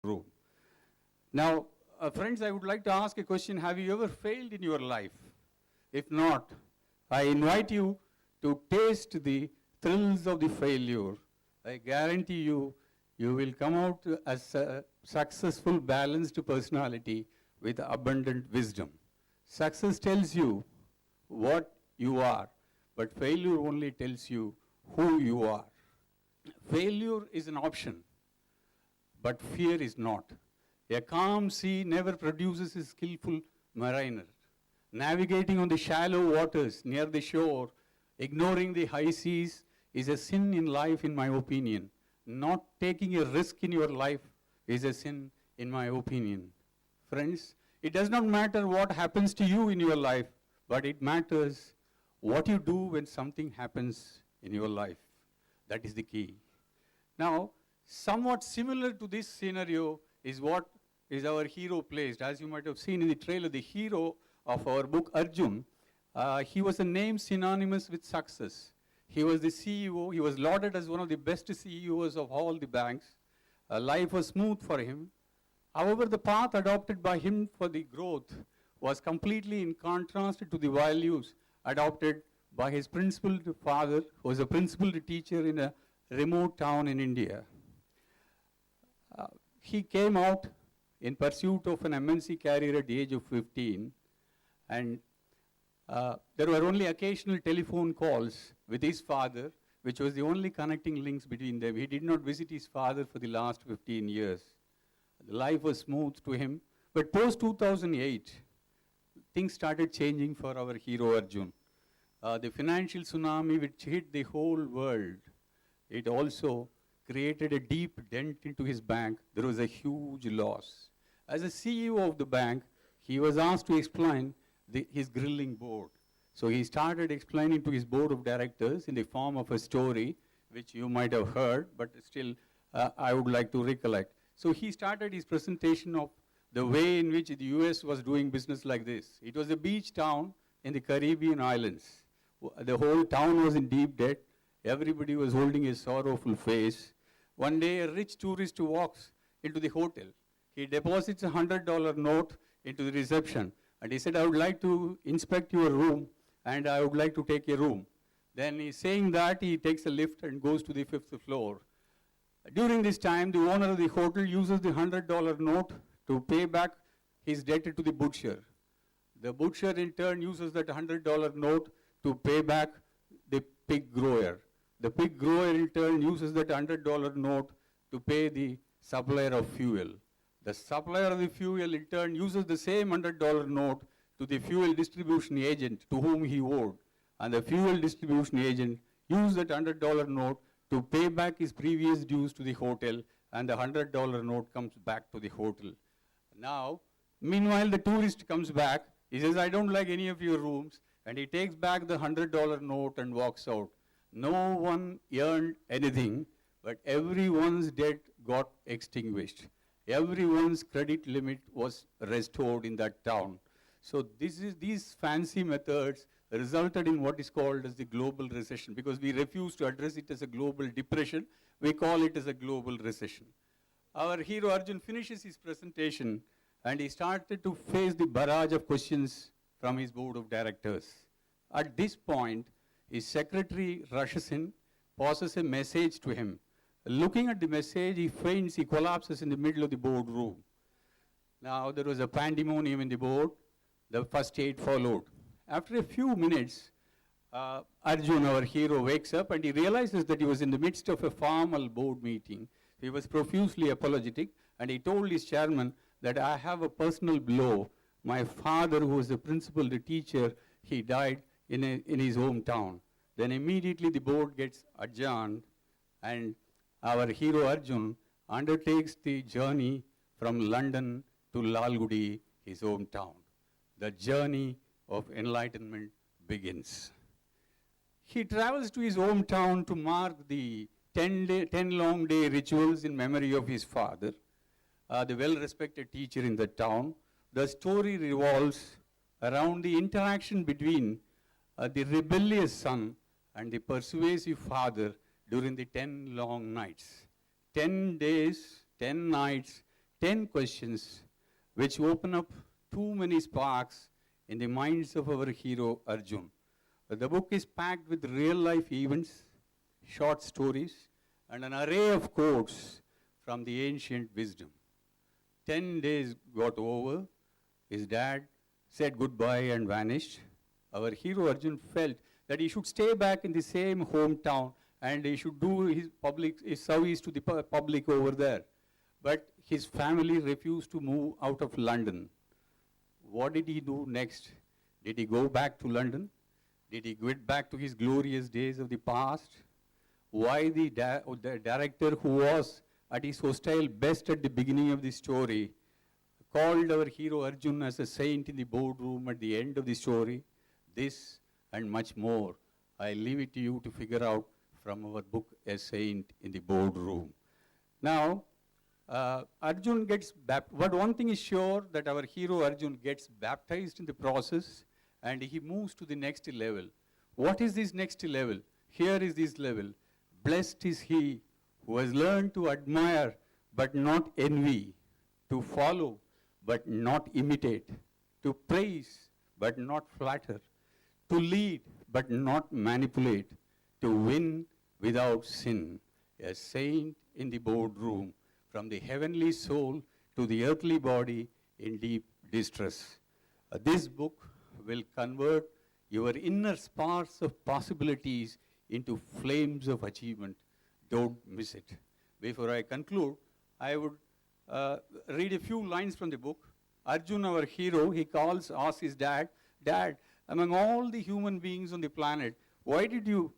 room. Now, friends, I would like to ask a question. Have you ever failed in your life? If not, I invite you to taste the thrills of the failure. I guarantee you, you will come out as a successful, balanced personality with abundant wisdom. Success tells you what you are, but failure only tells you who you are. Failure is an option, but fear is not. A calm sea never produces a skillful mariner. Navigating on the shallow waters near the shore, ignoring the high seas, is a sin in life, in my opinion. Not taking a risk in your life is a sin, in my opinion. Friends, it does not matter what happens to you in your life, but it matters what you do when something happens in your life. That is the key. Now, somewhat similar to this scenario is what is our hero placed. As you might have seen in the trailer, the hero of our book, Arjun, he was a name synonymous with success. He was the CEO. He was lauded as one of the best CEOs of all the banks. Life was smooth for him. However, the path adopted by him for the growth was completely in contrast to the values adopted by his principal father, who was a principal teacher in a remote town in India. He came out in pursuit of an MNC career at the age of 15, and there were only occasional telephone calls with his father, which was the only connecting links between them. He did not visit his father for the last 15 years. Life was smooth to him, but post-2008, things started changing for our hero Arjun. The financial tsunami which hit the whole world, it also created a deep dent into his bank. There was a huge loss. As a CEO of the bank, he was asked to explain his grilling board. So he started explaining to his board of directors in the form of a story, which you might have heard, but still I would like to recollect. So he started his presentation of the way in which the US was doing business like this. It was a beach town in the Caribbean islands. The whole town was in deep debt. Everybody was holding a sorrowful face. One day, a rich tourist walks into the hotel. He deposits a $100 note into the reception. And he said, I would like to inspect your room, and I would like to take a room. Then he's saying that, he takes a lift and goes to the 5th floor. During this time, the owner of the hotel uses the $100 note to pay back his debt to the butcher. The butcher, in turn, uses that $100 note to pay back the pig grower. The pig grower, in turn, uses that $100 note to pay the supplier of fuel. The supplier of the fuel, in turn, uses the same $100 note to the fuel distribution agent to whom he owed. And the fuel distribution agent used that $100 note to pay back his previous dues to the hotel, and the $100 note comes back to the hotel. Now, meanwhile, the tourist comes back. He says, I don't like any of your rooms. And he takes back the $100 note and walks out. No one earned anything, but everyone's debt got extinguished. Everyone's credit limit was restored in that town. So these fancy methods resulted in what is called as the global recession. Because we refuse to address it as a global depression, we call it as a global recession. Our hero Arjun finishes his presentation, and he started to face the barrage of questions from his board of directors. At this point, his secretary rushes in, passes a message to him. Looking at the message, he faints, he collapses in the middle of the boardroom. Now, there was a pandemonium in the board. The first aid followed. After a few minutes, Arjun, our hero, wakes up and he realizes that he was in the midst of a formal board meeting. He was profusely apologetic, and he told his chairman that I have a personal blow. My father, who was the principal, the teacher, he died in his hometown. Then immediately the board gets adjourned, and our hero Arjun undertakes the journey from London to Lalgudi, his hometown. The journey of enlightenment begins. He travels to his hometown to mark the 10 long day rituals in memory of his father, the well-respected teacher in the town. The story revolves around the interaction between the rebellious son and the persuasive father during the 10 long nights. 10 days, 10 nights, 10 questions which open up too many sparks in the minds of our hero Arjun. The book is packed with real-life events, short stories, and an array of quotes from the ancient wisdom. 10 days got over. His dad said goodbye and vanished. Our hero Arjun felt that he should stay back in the same hometown and he should do his service to the public over there. But his family refused to move out of London. What did he do next? Did he go back to London? Did he get back to his glorious days of the past? Why the director, who was at his hostile best at the beginning of the story, called our hero Arjun as a saint in the boardroom at the end of the story? This and much more, I leave it to you to figure out from our book, ASaint in the Boardroom. Now, Arjun gets baptized. But one thing is sure, that our hero Arjun gets baptized in the process and he moves to the next level. What is this next level? Here is this level. Blessed is he who has learned to admire but not envy, to follow but not imitate, to praise but not flatter, to lead but not manipulate, to win without sin. A saint in the boardroom, from the heavenly soul to the earthly body in deep distress. This book will convert your inner sparks of possibilities into flames of achievement. Don't miss it. Before I conclude, I would read a few lines from the book. Arjun, our hero, he asks his dad, Dad, among all the human beings on the planet, why did you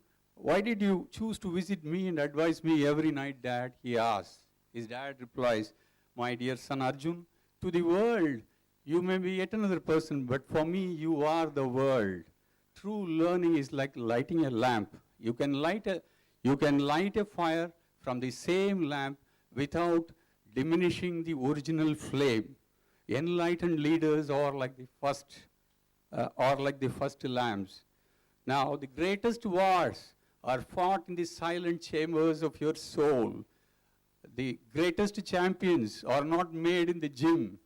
choose to visit me and advise me every night, Dad? He asks. His dad replies, my dear son Arjun, to the world, you may be yet another person, but for me, you are the world. True learning is like lighting a lamp. You can light a fire from the same lamp without diminishing the original flame. Enlightened leaders are like the first lamps. Now, the greatest wars are fought in the silent chambers of your soul. The greatest champions are not made in the gym,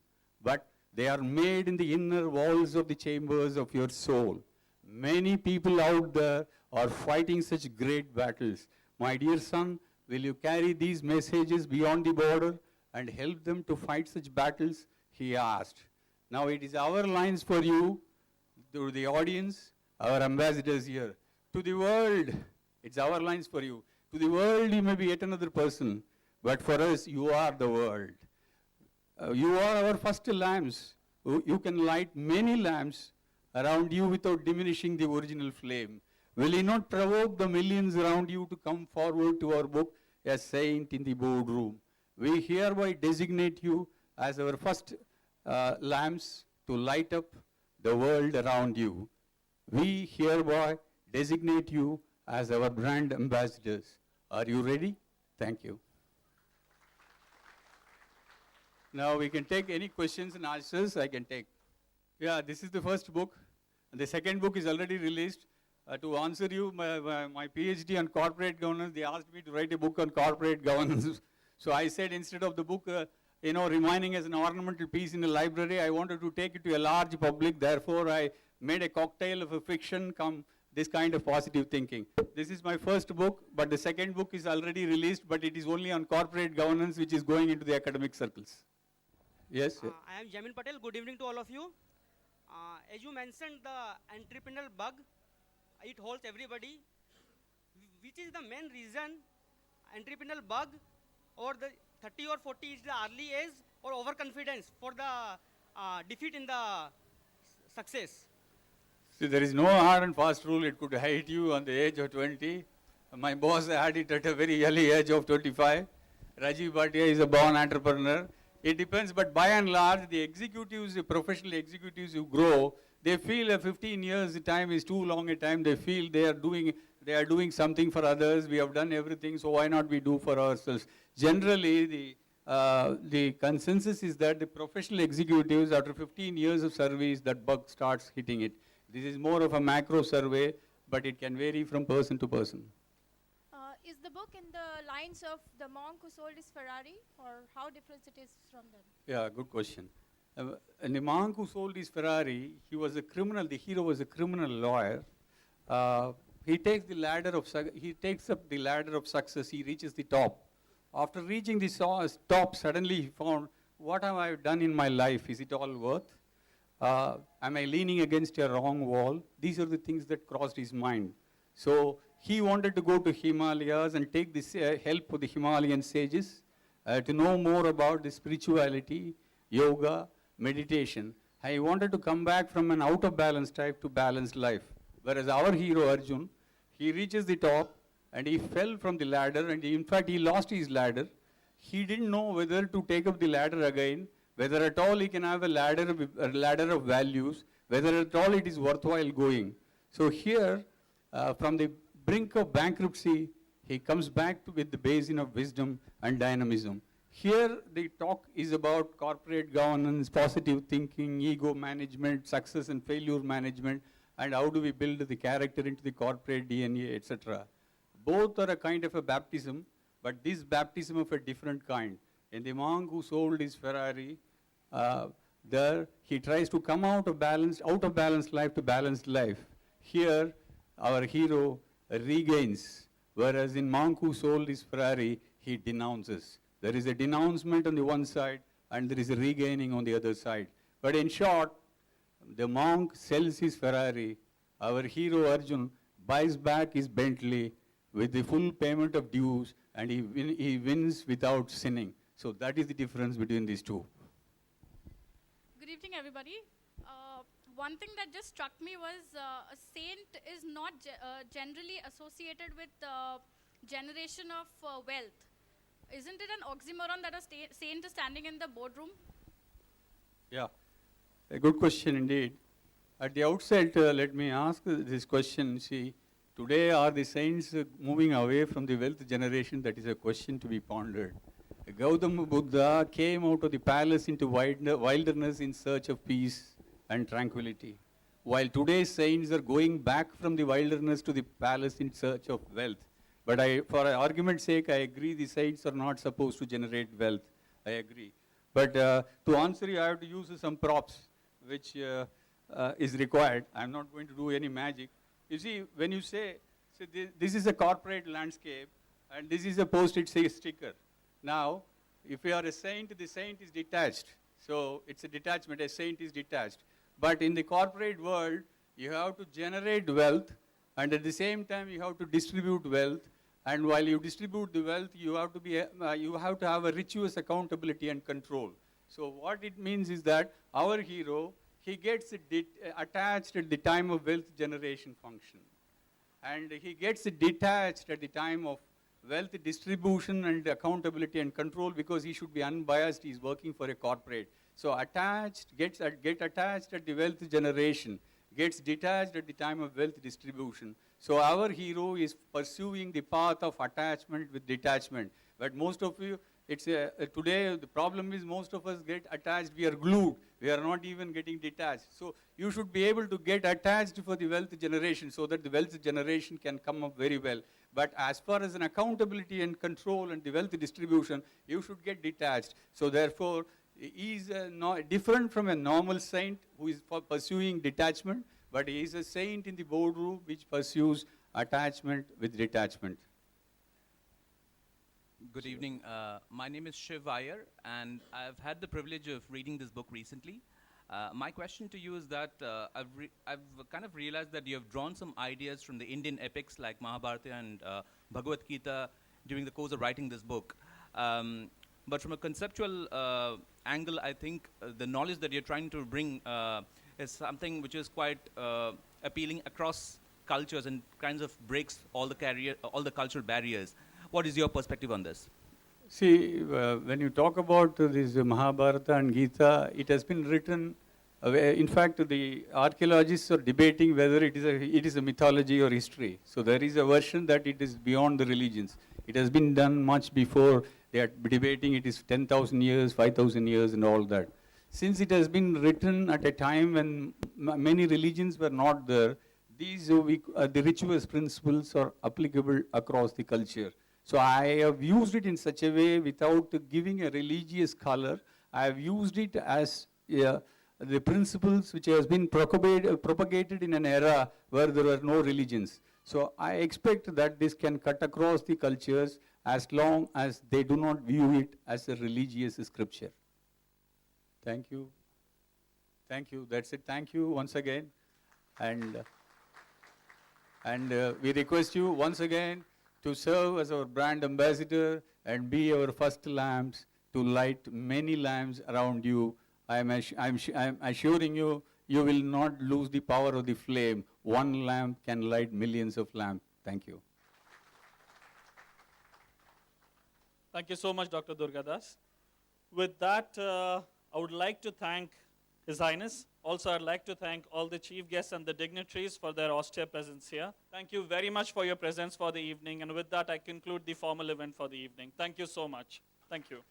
but they are made in the inner walls of the chambers of your soul. Many people out there are fighting such great battles. My dear son, will you carry these messages beyond the border and help them to fight such battles? He asked. Now it is our lines for you, to the audience, our ambassadors here. To the world, it's our lines for you. To the world, you may be yet another person, but for us, you are the world. You are our first lamps. You can light many lamps around you without diminishing the original flame. Will you not provoke the millions around you to come forward to our book, A Saint in the Boardroom? We hereby designate you as our first lamps to light up the world around you. We hereby designate you as our brand ambassadors. Are you ready? Thank you. Now we can take any questions and answers I can take. Yeah, this is the first book. And the second book is already released. To answer you, my PhD on corporate governance, they asked me to write a book on corporate governance. So I said, instead of the book, remaining as an ornamental piece in a library, I wanted to take it to a large public. Therefore, I made a cocktail of a fiction come this kind of positive thinking. This is my first book, but the second book is already released, but it is only on corporate governance, which is going into the academic circles. Yes? I am Jamin Patel. Good evening to all of you. As you mentioned, the entrepreneurial bug, it holds everybody. Which is the main reason entrepreneurial bug or the 30 or 40 is the early age or overconfidence for the defeat in the success? See, there is no hard and fast rule. It could hit you on the age of 20. My boss had it at a very early age of 25. Rajiv Bhatia is a born entrepreneur. It depends, but by and large, the executives, the professional executives who grow, they feel a 15 years time is too long a time. They feel they are doing something for others. We have done everything, so why not we do for ourselves? Generally, the consensus is that the professional executives, after 15 years of service, that bug starts hitting it. This is more of a macro survey, but it can vary from person to person. is the book in the lines of the monk who sold his Ferrari, or how different it is from them? Yeah, good question. And the monk who sold his Ferrari, he was a criminal. The hero was a criminal lawyer. He takes the ladder of he takes up the ladder of success. He reaches the top. After reaching the top, suddenly he found, what have I done in my life? Is it all worth? Am I leaning against a wrong wall? These are the things that crossed his mind. So he wanted to go to Himalayas and take this help of the Himalayan sages to know more about the spirituality, yoga, meditation. He wanted to come back from an out of balance type to balanced life. Whereas our hero Arjun, he reaches the top and he fell from the ladder, and in fact he lost his ladder. He didn't know whether to take up the ladder again, whether at all he can have a ladder of values, whether at all it is worthwhile going. So here, from the brink of bankruptcy, he comes back with the basin of wisdom and dynamism. Here, the talk is about corporate governance, positive thinking, ego management, success and failure management, and how do we build the character into the corporate DNA, etc. Both are a kind of a baptism, but this baptism of a different kind. In the monk who sold his Ferrari, there he tries to come out of balanced life to balanced life. Here, our hero regains, whereas in monk who sold his Ferrari, he denounces. There is a denouncement on the one side, and there is a regaining on the other side. But in short, the monk sells his Ferrari. Our hero Arjun buys back his Bentley with the full payment of dues, and he wins without sinning. So that is the difference between these two. Good evening, everybody. One thing that just struck me was a saint is not generally associated with generation of wealth. Isn't it an oxymoron that a saint is standing in the boardroom? Yeah, a good question indeed. At the outset, let me ask this question. See, today are the saints moving away from the wealth generation? That is a question to be pondered. Gautama Buddha came out of the palace into wilderness in search of peace and tranquility, while today's saints are going back from the wilderness to the palace in search of wealth. But for argument's sake, I agree the saints are not supposed to generate wealth. I agree. But to answer you, I have to use some props, which is required. I'm not going to do any magic. You see, when you say this is a corporate landscape, and this is a post-it sticker. Now, if you are a saint, the saint is detached. So it's a detachment, a saint is detached. But in the corporate world, you have to generate wealth, and at the same time, you have to distribute wealth. And while you distribute the wealth, you have to have a rigorous accountability and control. So what it means is that our hero, he gets attached at the time of wealth generation function. And he gets detached at the time of wealth distribution and accountability and control, because he should be unbiased. He's working for a corporate. So get attached at the wealth generation, gets detached at the time of wealth distribution. So our hero is pursuing the path of attachment with detachment. But most of you, today the problem is most of us get attached. We are glued. We are not even getting detached. So you should be able to get attached for the wealth generation so that the wealth generation can come up very well. But as far as an accountability and control and the wealth distribution, you should get detached. So therefore, he is different from a normal saint who is pursuing detachment, but he is a saint in the boardroom which pursues attachment with detachment. Good evening. My name is Shiv Iyer, and I've had the privilege of reading this book recently. My question to you is that I've kind of realized that you have drawn some ideas from the Indian epics like Mahabharata and Bhagavad Gita during the course of writing this book. But from a conceptual angle, I think the knowledge that you're trying to bring is something which is quite appealing across cultures and kinds of breaks all the cultural barriers. What is your perspective on this? See, when you talk about this Mahabharata and Gita, it has been written. In fact, the archaeologists are debating whether it is a mythology or history. So there is a version that it is beyond the religions. It has been done much before. They are debating it is 10,000 years, 5,000 years, and all that. Since it has been written at a time when many religions were not there, these the rituals principles are applicable across the culture. So I have used it in such a way without giving a religious color. I have used it as the principles which has been propagated in an era where there were no religions. So I expect that this can cut across the cultures as long as they do not view it as a religious scripture. Thank you. Thank you. That's it. Thank you once again. And we request you once again to serve as our brand ambassador and be our first lamps to light many lamps around you. I'm assuring you, you will not lose the power of the flame. One lamp can light millions of lamps. Thank you. Thank you so much, Dr. Durgadas. With that, I would like to thank His Highness. Also, I'd like to thank all the chief guests and the dignitaries for their austere presence here. Thank you very much for your presence for the evening. And with that, I conclude the formal event for the evening. Thank you so much. Thank you.